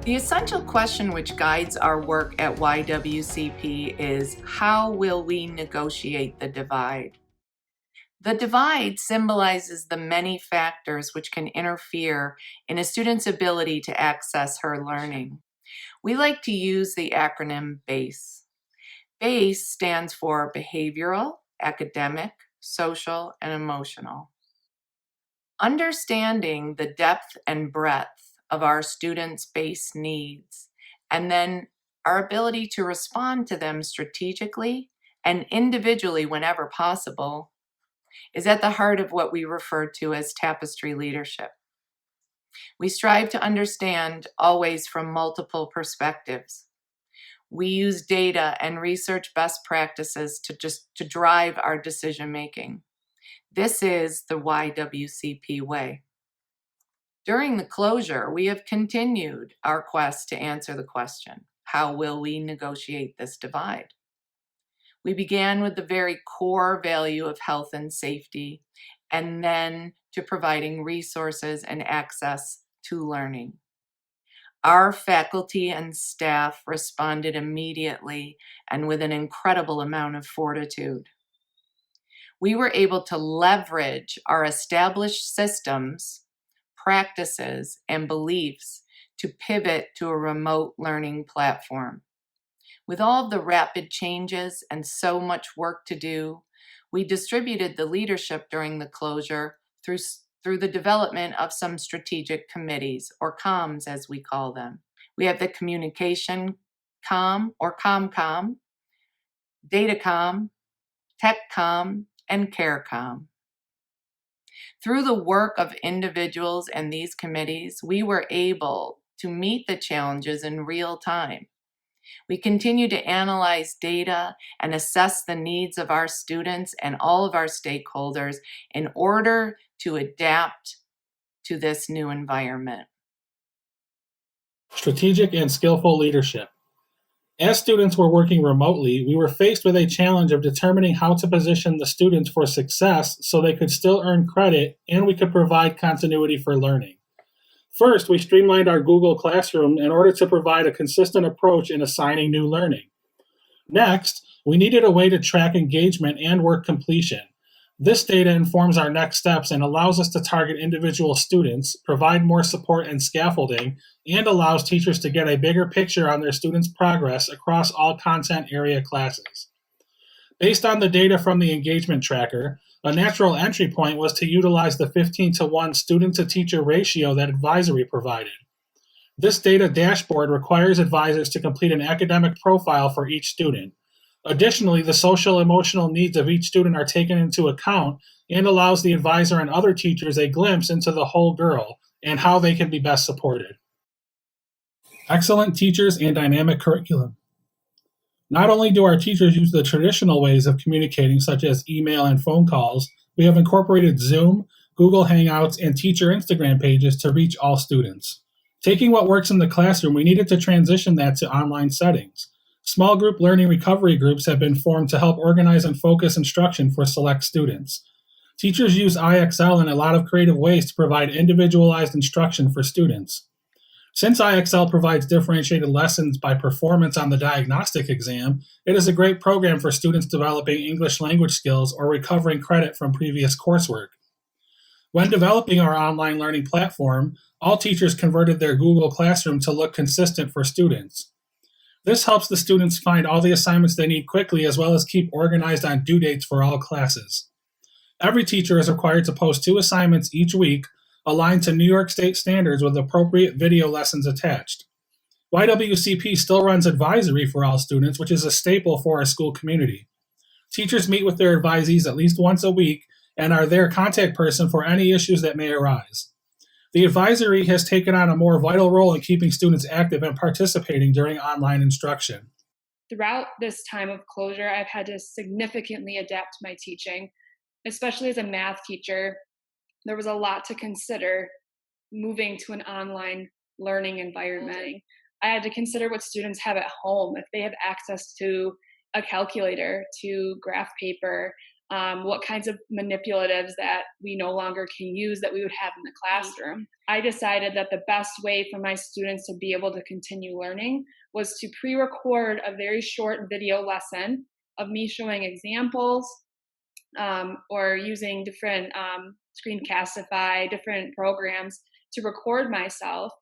The essential question which guides our work at YWCP is, how will we negotiate the divide? The divide symbolizes the many factors which can interfere in a student's ability to access her learning. We like to use the acronym BASE. BASE stands for behavioral, academic, social, and emotional. Understanding the depth and breadth of our students' base needs, and then our ability to respond to them strategically and individually whenever possible, is at the heart of what we refer to as tapestry leadership. We strive to understand always from multiple perspectives. We use data and research best practices to drive our decision making. This is the YWCP way. During the closure, we have continued our quest to answer the question, how will we negotiate this divide? We began with the very core value of health and safety, and then to providing resources and access to learning. Our faculty and staff responded immediately and with an incredible amount of fortitude. We were able to leverage our established systems, practices, and beliefs to pivot to a remote learning platform. With all of the rapid changes and so much work to do, we distributed the leadership during the closure through the development of some strategic committees, or comms as we call them. We have the communication comm, or ComCom, datacom, techcom, and carecom. Through the work of individuals and these committees, we were able to meet the challenges in real time. We continue to analyze data and assess the needs of our students and all of our stakeholders in order to adapt to this new environment. Strategic and skillful leadership. As students were working remotely, we were faced with a challenge of determining how to position the students for success so they could still earn credit and we could provide continuity for learning. First, we streamlined our Google Classroom in order to provide a consistent approach in assigning new learning. Next, we needed a way to track engagement and work completion. This data informs our next steps and allows us to target individual students, provide more support and scaffolding, and allows teachers to get a bigger picture on their students' progress across all content area classes. Based on the data from the engagement tracker, a natural entry point was to utilize the 15-to-1 student-to-teacher ratio that Advisory provided. This data dashboard requires advisors to complete an academic profile for each student. Additionally, the social-emotional needs of each student are taken into account and allows the advisor and other teachers a glimpse into the whole girl and how they can be best supported. Excellent teachers and dynamic curriculum. Not only do our teachers use the traditional ways of communicating, such as email and phone calls, we have incorporated Zoom, Google Hangouts, and teacher Instagram pages to reach all students. Taking what works in the classroom, we needed to transition that to online settings. Small group learning recovery groups have been formed to help organize and focus instruction for select students. Teachers use IXL in a lot of creative ways to provide individualized instruction for students. Since IXL provides differentiated lessons by performance on the diagnostic exam, it is a great program for students developing English language skills or recovering credit from previous coursework. When developing our online learning platform, all teachers converted their Google Classroom to look consistent for students. This helps the students find all the assignments they need quickly, as well as keep organized on due dates for all classes. Every teacher is required to post 2 assignments each week, aligned to New York State standards with appropriate video lessons attached. YWCP still runs Advisory for all students, which is a staple for our school community. Teachers meet with their advisees at least once a week and are their contact person for any issues that may arise. The Advisory has taken on a more vital role in keeping students active and participating during online instruction. Throughout this time of closure, I've had to significantly adapt my teaching, especially as a math teacher. There was a lot to consider moving to an online learning environment. I had to consider what students have at home, if they have access to a calculator to graph paper, what kinds of manipulatives that we no longer can use that we would have in the classroom. I decided that the best way for my students to be able to continue learning was to pre-record a very short video lesson of me showing examples, or using different Screencastify, different programs to record myself.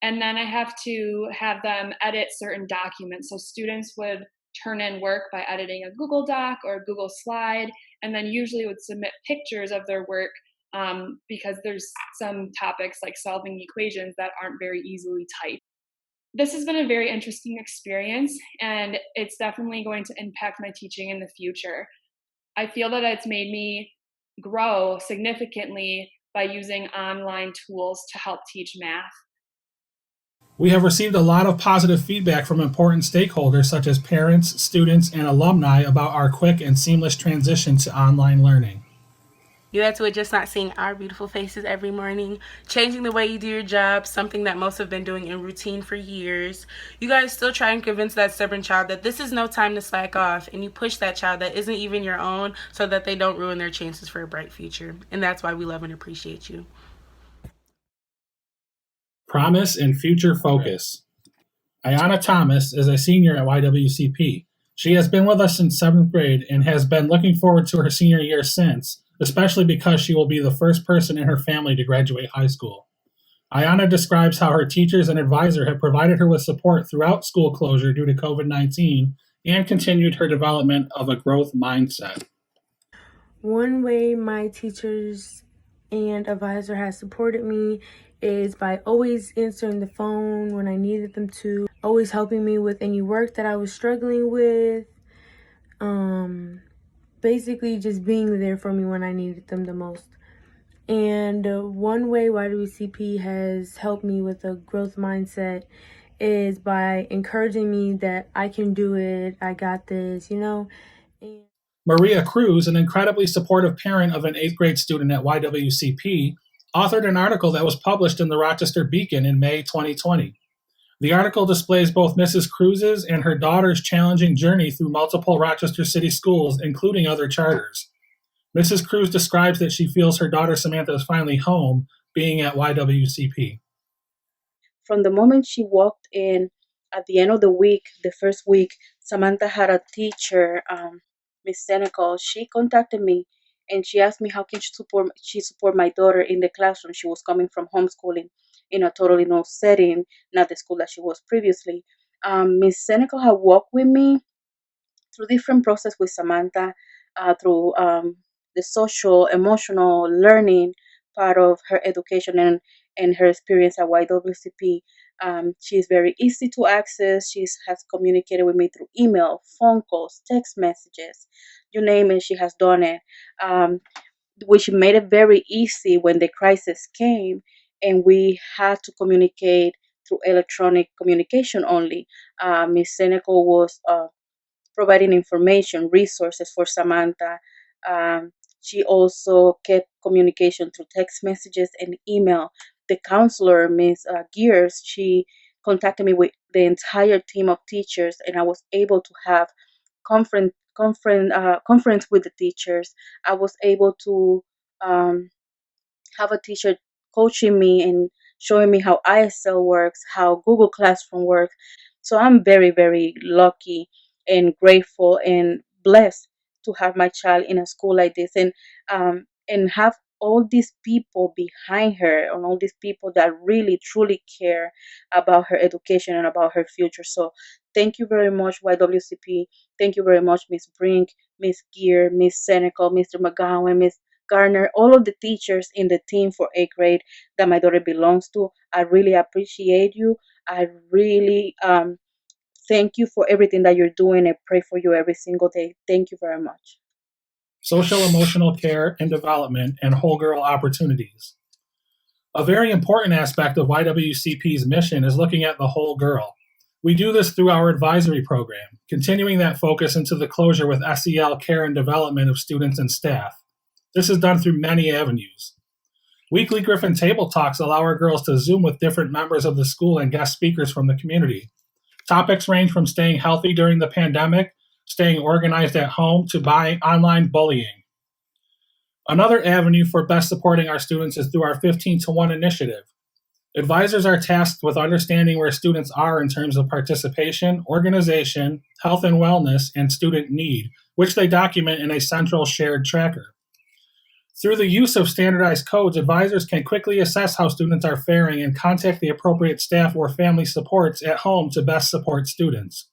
And then I have to have them edit certain documents. So students would turn in work by editing a Google Doc or a Google Slide, and then usually would submit pictures of their work, because there's some topics like solving equations that aren't very easily typed. This has been a very interesting experience, and it's definitely going to impact my teaching in the future. I feel that it's made me grow significantly by using online tools to help teach math. We have received a lot of positive feedback from important stakeholders such as parents, students, and alumni about our quick and seamless transition to online learning. You add to it just not seeing our beautiful faces every morning, changing the way you do your job, something that most have been doing in routine for years. You guys still try and convince that stubborn child that this is no time to slack off, and you push that child that isn't even your own so that they don't ruin their chances for a bright future. And that's why we love and appreciate you. Promise and future focus. Ayanna Thomas is a senior at YWCP. She has been with us since 7th grade and has been looking forward to her senior year since, especially because she will be the first person in her family to graduate high school. Ayanna describes how her teachers and advisor have provided her with support throughout school closure due to COVID-19 and continued her development of a growth mindset. One way my teachers and advisor has supported me is by always answering the phone when I needed them to, always helping me with any work that I was struggling with, basically just being there for me when I needed them the most. And one way YWCP has helped me with a growth mindset is by encouraging me that I can do it, I got this, And Maria Cruz, an incredibly supportive parent of an 8th grade student at YWCP, authored an article that was published in the Rochester Beacon in May 2020. The article displays both Mrs. Cruz's and her daughter's challenging journey through multiple Rochester City schools, including other charters. Mrs. Cruz describes that she feels her daughter Samantha is finally home, being at YWCP. From the moment she walked in, at the end of the week, the first week, Samantha had a teacher, Miss Senecal. She contacted me and she asked me how can she support my daughter in the classroom. She was coming from homeschooling in a totally new setting, not the school that she was previously. Miss Senecal had walked with me through different process with Samantha, through the social, emotional learning part of her education and her experience at YWCP. She's very easy to access. She has communicated with me through email, phone calls, text messages, you name it, she has done it, which made it very easy when the crisis came and we had to communicate through electronic communication only. Ms. Senecal was providing information, resources for Samantha. She also kept communication through text messages and email. The counselor, Ms. Gears, she contacted me with the entire team of teachers, and I was able to have conference with the teachers. I was able to have a teacher coaching me and showing me how ISL works, how Google Classroom works. So I'm very, very lucky and grateful and blessed to have my child in a school like this, and have all these people behind her and all these people that really truly care about her education and about her future. So thank you very much, YWCP. Thank you very much, Miss Brink, Miss Gear, Miss Senecal, Mr. McGowan, Miss Garner, all of the teachers in the team for 8th grade that my daughter belongs to. I really appreciate you. I really thank you for everything that you're doing. I pray for you every single day. Thank you very much. Social emotional care and development and whole girl opportunities. A very important aspect of YWCP's mission is looking at the whole girl. We do this through our advisory program, continuing that focus into the closure with SEL care and development of students and staff. This is done through many avenues. Weekly Griffin Table Talks allow our girls to Zoom with different members of the school and guest speakers from the community. Topics range from staying healthy during the pandemic staying organized at home, to online bullying. Another avenue for best supporting our students is through our 15-to-1 initiative. Advisors are tasked with understanding where students are in terms of participation, organization, health and wellness, and student need, which they document in a central shared tracker. Through the use of standardized codes, advisors can quickly assess how students are faring and contact the appropriate staff or family supports at home to best support students.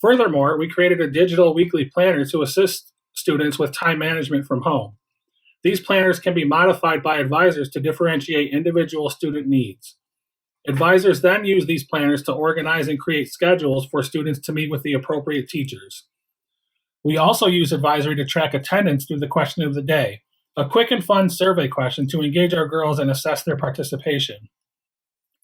Furthermore, we created a digital weekly planner to assist students with time management from home. These planners can be modified by advisors to differentiate individual student needs. Advisors then use these planners to organize and create schedules for students to meet with the appropriate teachers. We also use advisory to track attendance through the question of the day, a quick and fun survey question to engage our girls and assess their participation.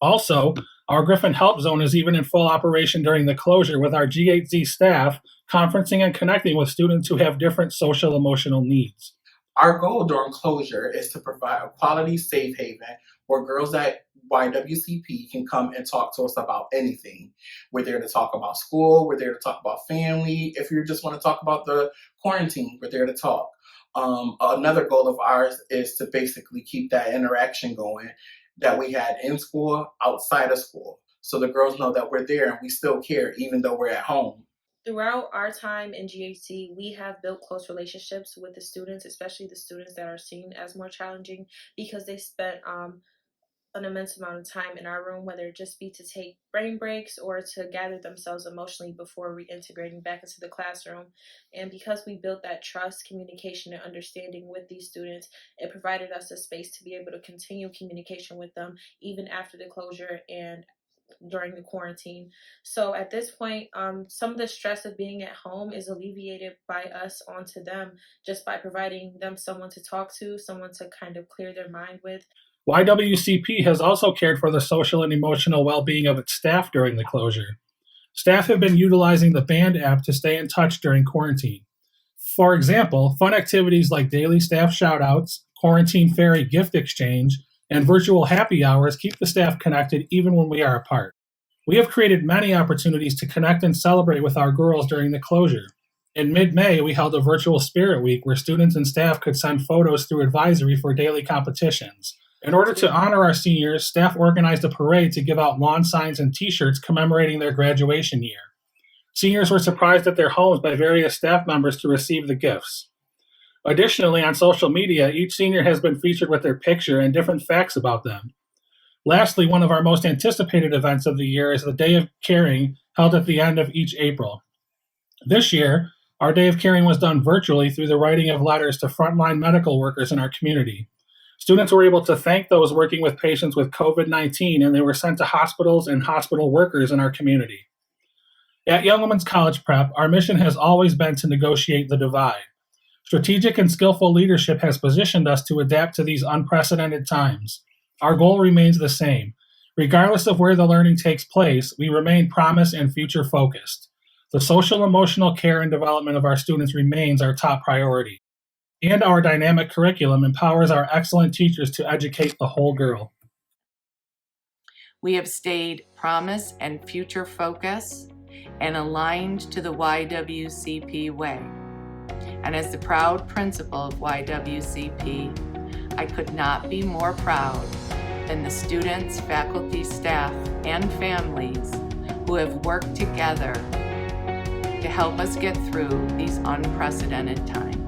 Also, our Griffin Help Zone is even in full operation during the closure, with our G8Z staff conferencing and connecting with students who have different social emotional needs. Our goal during closure is to provide a quality safe haven where girls at YWCP can come and talk to us about anything. We're there to talk about school, we're there to talk about family. If you just want to talk about the quarantine, we're there to talk. Another goal of ours is to basically keep that interaction going that we had in school, outside of school. So the girls know that we're there and we still care even though we're at home. Throughout our time in GHC, we have built close relationships with the students, especially the students that are seen as more challenging, because they spent an immense amount of time in our room, whether it just be to take brain breaks or to gather themselves emotionally before reintegrating back into the classroom. And because we built that trust, communication, and understanding with these students, it provided us a space to be able to continue communication with them even after the closure and during the quarantine. So at this point, some of the stress of being at home is alleviated by us onto them, just by providing them someone to talk to, someone to kind of clear their mind with. YWCP has also cared for the social and emotional well-being of its staff during the closure. Staff have been utilizing the Band app to stay in touch during quarantine. For example, fun activities like daily staff shoutouts, quarantine fairy gift exchange, and virtual happy hours keep the staff connected even when we are apart. We have created many opportunities to connect and celebrate with our girls during the closure. In mid-May, we held a virtual Spirit Week where students and staff could send photos through advisory for daily competitions. In order to honor our seniors, staff organized a parade to give out lawn signs and t-shirts commemorating their graduation year. Seniors were surprised at their homes by various staff members to receive the gifts. Additionally, on social media, each senior has been featured with their picture and different facts about them. Lastly, one of our most anticipated events of the year is the Day of Caring, held at the end of each April. This year, our Day of Caring was done virtually through the writing of letters to frontline medical workers in our community. Students were able to thank those working with patients with COVID-19, and they were sent to hospitals and hospital workers in our community. At Young Women's College Prep, our mission has always been to negotiate the divide. Strategic and skillful leadership has positioned us to adapt to these unprecedented times. Our goal remains the same. Regardless of where the learning takes place, we remain promise and future focused. The social emotional care and development of our students remains our top priority. And our dynamic curriculum empowers our excellent teachers to educate the whole girl. We have stayed promise and future focus and aligned to the YWCP way. And as the proud principal of YWCP, I could not be more proud than the students, faculty, staff, and families who have worked together to help us get through these unprecedented times.